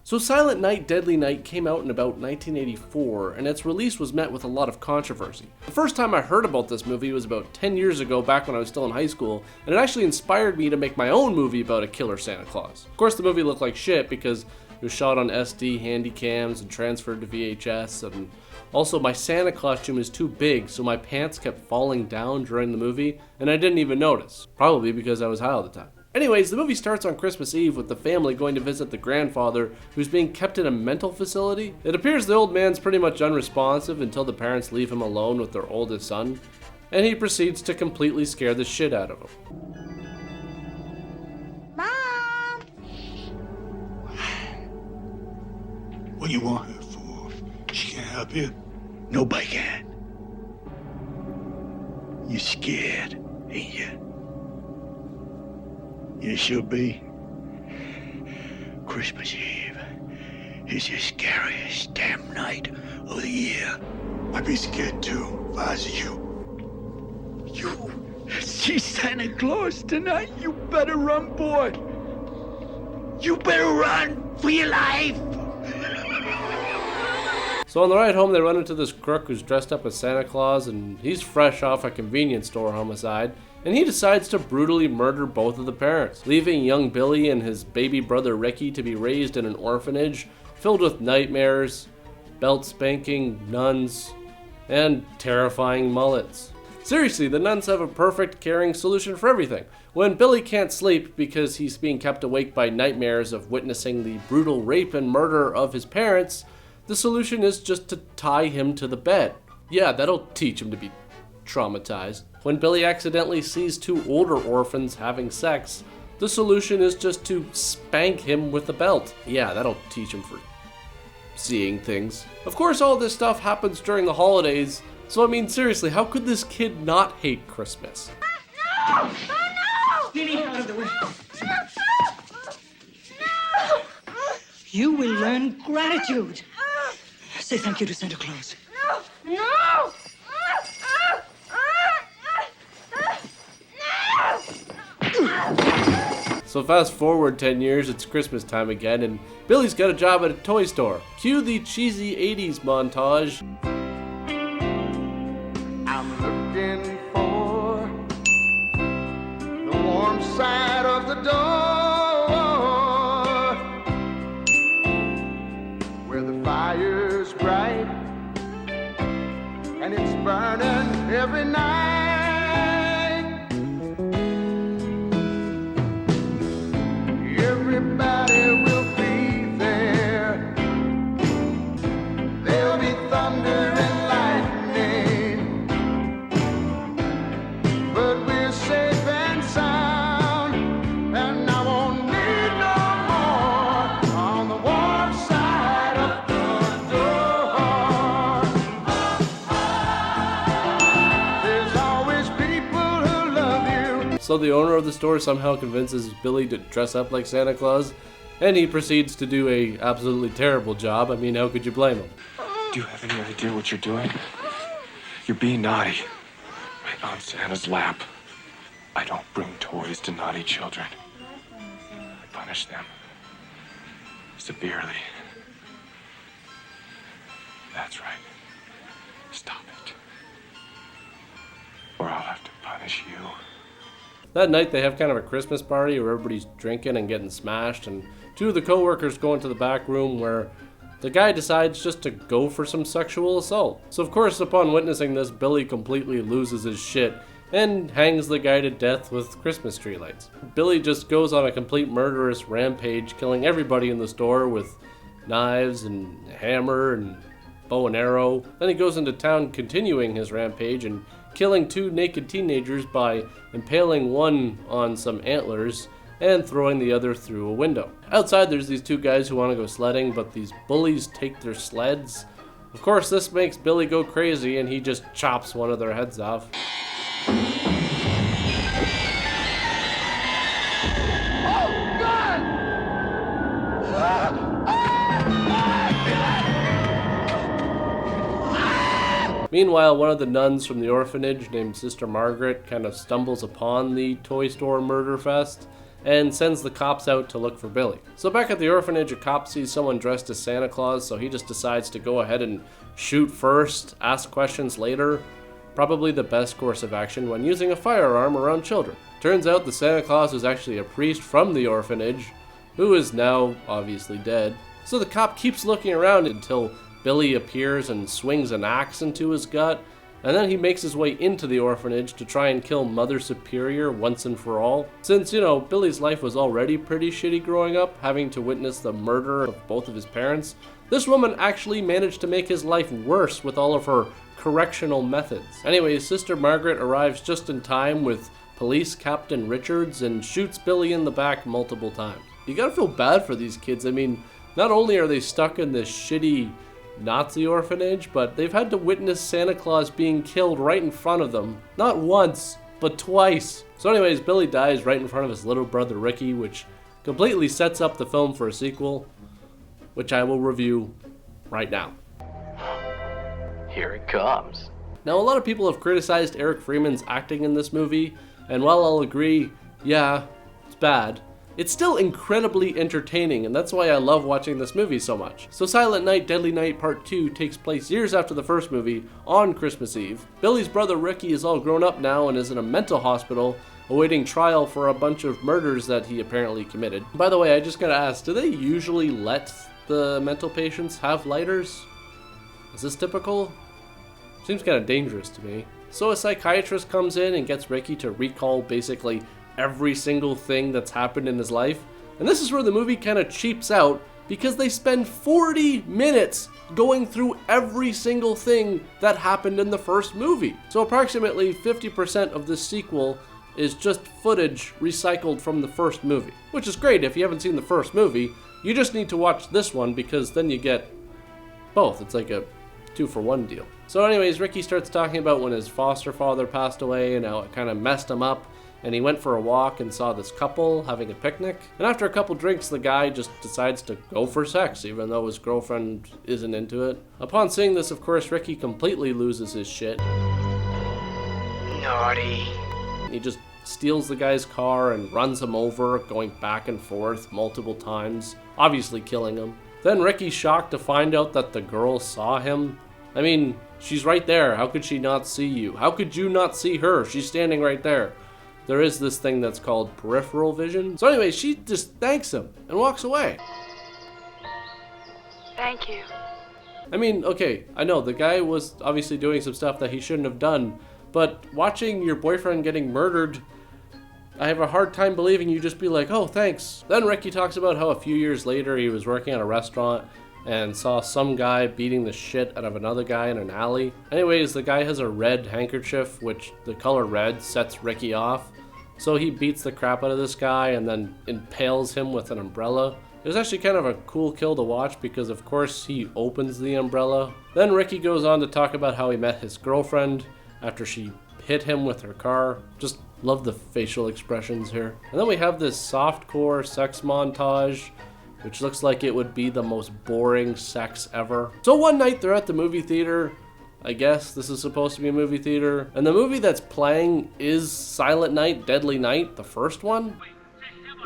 So Silent Night, Deadly Night came out in about 1984, and its release was met with a lot of controversy. The first time I heard about this movie was about 10 years ago, back when I was still in high school, and it actually inspired me to make my own movie about a killer Santa Claus. Of course, the movie looked like shit because it was shot on SD handy cams and transferred to VHS, and also my Santa costume is too big, so my pants kept falling down during the movie, and I didn't even notice. Probably because I was high all the time. Anyways, the movie starts on Christmas Eve with the family going to visit the grandfather who's being kept in a mental facility. It appears the old man's pretty much unresponsive until the parents leave him alone with their oldest son, and he proceeds to completely scare the shit out of him. Mom! What do you want her for? She can't help you. Nobody can. You scared, ain't you? You should be. Christmas Eve is the scariest damn night of the year. I'd be scared too if I was you. You see Santa Claus tonight? You better run, boy. You better run for your life. So on the ride home, they run into this crook who's dressed up as Santa Claus, and he's fresh off a convenience store homicide, and he decides to brutally murder both of the parents, leaving young Billy and his baby brother Ricky to be raised in an orphanage filled with nightmares, belt spanking nuns, and terrifying mullets. Seriously, the nuns have a perfect, caring solution for everything. When Billy can't sleep because he's being kept awake by nightmares of witnessing the brutal rape and murder of his parents, the solution is just to tie him to the bed. Yeah, that'll teach him to be traumatized. When Billy accidentally sees two older orphans having sex, the solution is just to spank him with a belt. Yeah, that'll teach him for seeing things. Of course, all this stuff happens during the holidays, so I mean, seriously, how could this kid not hate Christmas? No! Oh, no! Get out of the way. No! You will learn gratitude. Say thank you to Santa Claus. No! No! So fast forward 10 years, it's Christmas time again, and Billy's got a job at a toy store. Cue the cheesy 80s montage. I'm looking for the warm side of the door, where the fire's bright and it's burning every night. Everybody will be there. There'll be thunder and lightning, but we're safe and sound, and I won't need no more on the warm side of the door. There's always people who love you. So the owner of the store somehow convinces Billy to dress up like Santa Claus, and he proceeds to do a absolutely terrible job. I mean, how could you blame him? Do you have any idea what you're doing? You're being naughty. Right on Santa's lap. I don't bring toys to naughty children. I punish them severely. That's right. Stop it. Or I'll have to punish you. That night they have kind of a Christmas party where everybody's drinking and getting smashed, and two of the co-workers go into the back room where the guy decides just to go for some sexual assault. So of course, upon witnessing this, Billy completely loses his shit and hangs the guy to death with Christmas tree lights. Billy just goes on a complete murderous rampage, killing everybody in the store with knives and hammer and bow and arrow. Then he goes into town continuing his rampage and killing two naked teenagers by impaling one on some antlers and throwing the other through a window. Outside there's these two guys who want to go sledding, but these bullies take their sleds. Of course, this makes Billy go crazy and he just chops one of their heads off. Meanwhile, one of the nuns from the orphanage named Sister Margaret kind of stumbles upon the toy store murder fest, and sends the cops out to look for Billy. So back at the orphanage, a cop sees someone dressed as Santa Claus, so he just decides to go ahead and shoot first, ask questions later. Probably the best course of action when using a firearm around children. Turns out the Santa Claus was actually a priest from the orphanage, who is now obviously dead. So the cop keeps looking around until Billy appears and swings an axe into his gut, and then he makes his way into the orphanage to try and kill Mother Superior once and for all. Since, Billy's life was already pretty shitty growing up, having to witness the murder of both of his parents, this woman actually managed to make his life worse with all of her correctional methods. Anyways, Sister Margaret arrives just in time with Police Captain Richards and shoots Billy in the back multiple times. You gotta feel bad for these kids. I mean, not only are they stuck in this shitty Nazi orphanage, but they've had to witness Santa Claus being killed right in front of them. Not once, but twice. So anyways, Billy dies right in front of his little brother Ricky, which completely sets up the film for a sequel, which I will review right now. Here it comes. Now, a lot of people have criticized Eric Freeman's acting in this movie, and while I'll agree, yeah, it's bad, it's still incredibly entertaining, and that's why I love watching this movie so much. So Silent Night, Deadly Night Part 2 takes place years after the first movie, on Christmas Eve. Billy's brother Ricky is all grown up now and is in a mental hospital, awaiting trial for a bunch of murders that he apparently committed. By the way, I just gotta ask, do they usually let the mental patients have lighters? Is this typical? Seems kind of dangerous to me. So a psychiatrist comes in and gets Ricky to recall basically every single thing that's happened in his life. And this is where the movie kind of cheaps out, because they spend 40 minutes going through every single thing that happened in the first movie. So approximately 50% of this sequel is just footage recycled from the first movie, which is great if you haven't seen the first movie. You just need to watch this one because then you get both. It's like a 2-for-1 deal. So anyways, Ricky starts talking about when his foster father passed away and how it kind of messed him up, and he went for a walk and saw this couple having a picnic. And after a couple drinks, the guy just decides to go for sex, even though his girlfriend isn't into it. Upon seeing this, of course, Ricky completely loses his shit. Naughty. He just steals the guy's car and runs him over, going back and forth multiple times, obviously killing him. Then Ricky's shocked to find out that the girl saw him. I mean, she's right there. How could she not see you? How could you not see her? She's standing right there. There is this thing that's called peripheral vision. So anyway, she just thanks him and walks away. Thank you. I mean, okay, I know the guy was obviously doing some stuff that he shouldn't have done, but watching your boyfriend getting murdered, I have a hard time believing you just be like, oh, thanks. Then Ricky talks about how a few years later he was working at a restaurant and saw some guy beating the shit out of another guy in an alley. Anyways, the guy has a red handkerchief, which the color red sets Ricky off. So he beats the crap out of this guy and then impales him with an umbrella. It was actually kind of a cool kill to watch because of course he opens the umbrella. Then Ricky goes on to talk about how he met his girlfriend after she hit him with her car. Just love the facial expressions here. And then we have this softcore sex montage, which looks like it would be the most boring sex ever. So one night they're at the movie theater. I guess this is supposed to be a movie theater. And the movie that's playing is Silent Night, Deadly Night, the first one.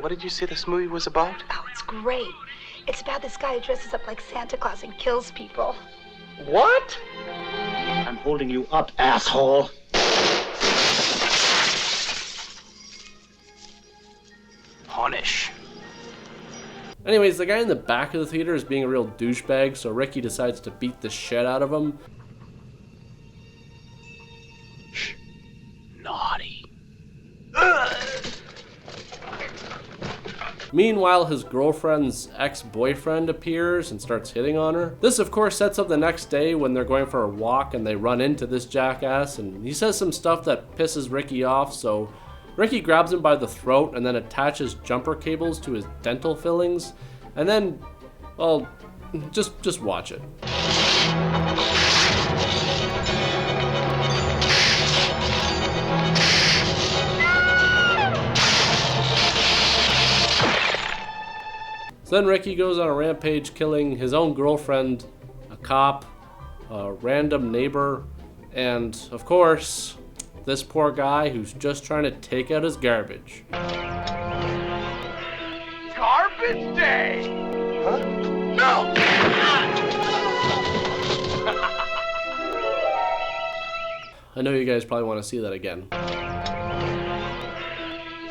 What did you say this movie was about? Oh, it's great. It's about this guy who dresses up like Santa Claus and kills people. What? I'm holding you up, asshole. Punish. Anyways, the guy in the back of the theater is being a real douchebag, so Ricky decides to beat the shit out of him. Shh. Naughty. Meanwhile, his girlfriend's ex-boyfriend appears and starts hitting on her. This, of course, sets up the next day when they're going for a walk and they run into this jackass, and he says some stuff that pisses Ricky off, so Ricky grabs him by the throat and then attaches jumper cables to his dental fillings, and then, well, just watch it. Then Ricky goes on a rampage, killing his own girlfriend, a cop, a random neighbor, and, of course, this poor guy who's just trying to take out his garbage. garbage day! Huh? No! I know you guys probably want to see that again.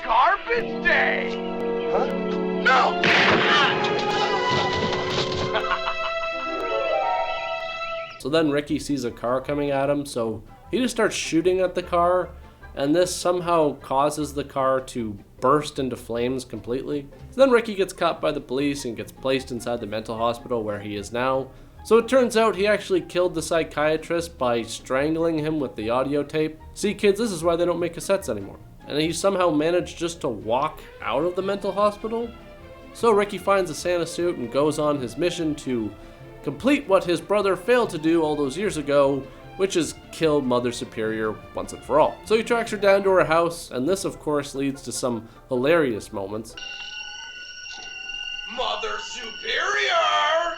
Garbage day! Huh? No! So then Ricky sees a car coming at him, so he just starts shooting at the car, and this somehow causes the car to burst into flames completely. So then Ricky gets caught by the police and gets placed inside the mental hospital where he is now. So it turns out he actually killed the psychiatrist by strangling him with the audio tape. See kids, this is why they don't make cassettes anymore. And he somehow managed just to walk out of the mental hospital. So Ricky finds a Santa suit and goes on his mission to complete what his brother failed to do all those years ago, which is kill Mother Superior once and for all. So he tracks her down to her house, and this of course leads to some hilarious moments. Mother Superior!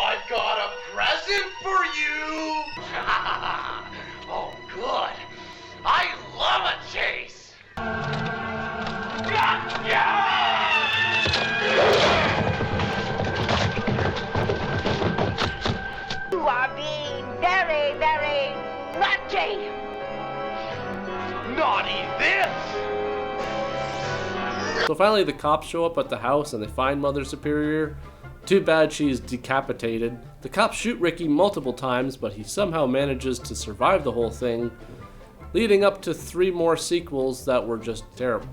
I've got a present for you! Oh, good. I love a chase! Yeah! You are being very, very naughty. Naughty this! So finally the cops show up at the house and they find Mother Superior. Too bad she's decapitated. The cops shoot Ricky multiple times, but he somehow manages to survive the whole thing, leading up to 3 more sequels that were just terrible.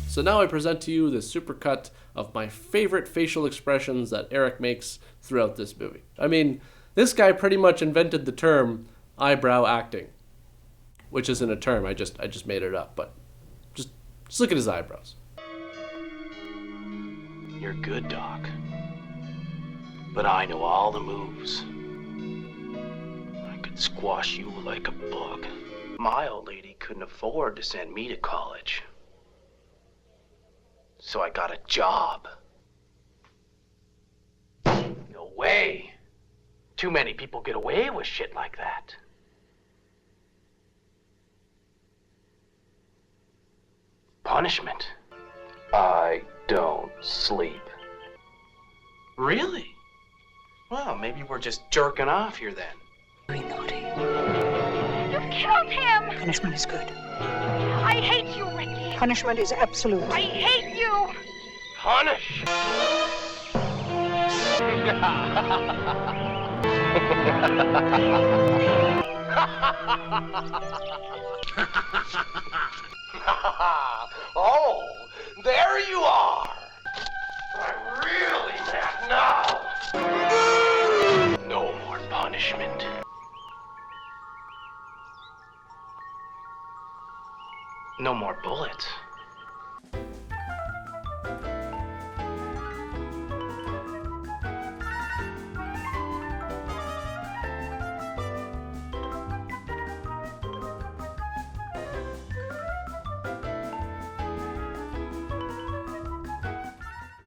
So now I present to you the supercut of my favorite facial expressions that Eric makes throughout this movie. I mean, this guy pretty much invented the term eyebrow acting, which isn't a term, I just made it up, but just look at his eyebrows. You're good, Doc. But I know all the moves. I could squash you like a bug. My old lady couldn't afford to send me to college. So I got a job. No way. Too many people get away with shit like that. Punishment. I don't sleep. Really? Well, maybe we're just jerking off here then. Very naughty. You killed him. Punishment is good. I hate you, Ricky. Punishment is absolute. I hate you. Punish! Oh, there you are! I'm really mad now! No more punishment. No more bullets.